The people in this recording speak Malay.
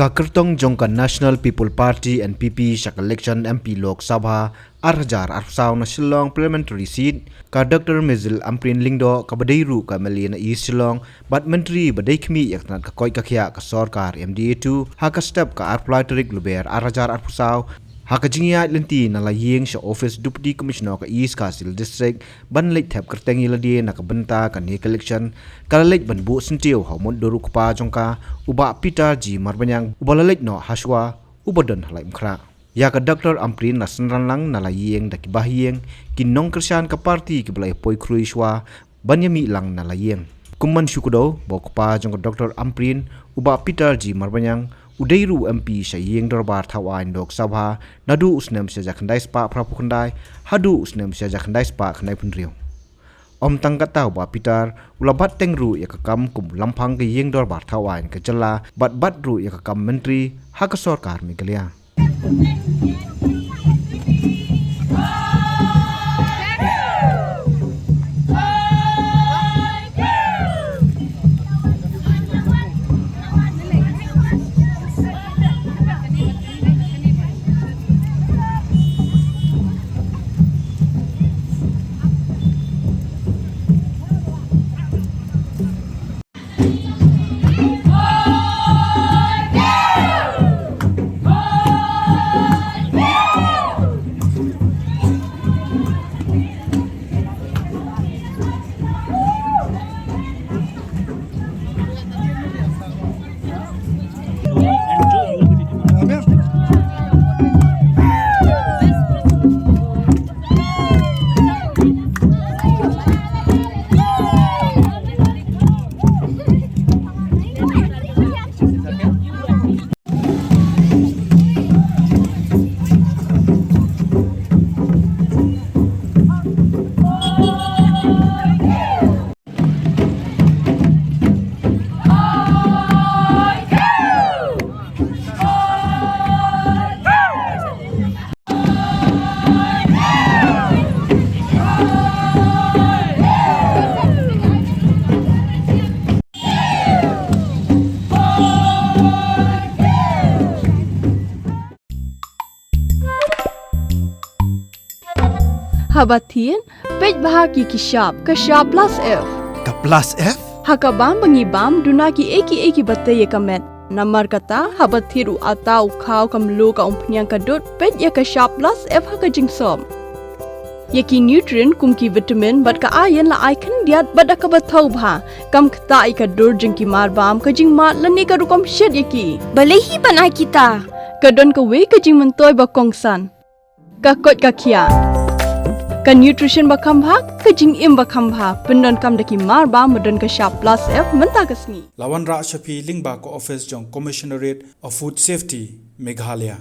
Kyrteng Jong National People Party NPP shak election MP Lok Sabha 2000 na Shillong parliamentary seat ka Dr. Mezil Ampareen lingdo ka badairu ka Malina East Shillong but menteri badai Khñi yaknat ka koi ka khya ka sarkar MDA2 ha ka step ka arplaitorik luber 2000 Hakajingia lenti na layeng sa Office Deputy Commissioner ka East Castle District ban Leit Thep Kyrteng iladi na kabenta ka ni election kalalek ban bu sentiu ha Motdur pa jongka uba Peter G marbanyang ubalalek no Shwa ubodon halai mkra ya ka Dr. Ampareen na senranlang na layeng da kibahieng kinong kersian ka parti ki balai poi krui Shwa banyami lang na layeng kumman syukudo bokpa jongka Dr. Ampareen uba Peter G marbanyang Udairu MP Shayeng Dorbar Thawain Lok Sabha Nadu Usnem Syaja Khandai Spa Prapukhandai Hadu Usnem Syaja Khandai Spa Khandai Punriu Om Tangkat Tau Ba Pitar Ulabat Tengru Yakakam Kum Lampang Ke Yeng Dorbar Thawain Ke Jala Bat Ru Yakakam Menteri Hak Sorkar Meghalaya Habatin, pej bahagi kishap, kashap plus F. Ka plus F? Hakabam bangibam dunaki eki batay kamet. Namar kata habathiru atau khau kamlu ka umpnyang kadut pej ya kashap plus F hakajingsom. Yaki nutrient kumki vitamin bat ka iron la icon diat bada ka bathau bha. Kam kata ikadur jengki marbam kajing mat lani ka rukom shed yaki. Balehi banai kita. Kadon ka we kajing mentoy bakongsan. Kakot kakia. Ka nutrition bakam bha kajing im bakam bha pendon kam daki marba modon ka sharp plus F menta kasni Lawan Ra Shafi Lingba ko Office Jong Commissionerate of Food Safety Meghalaya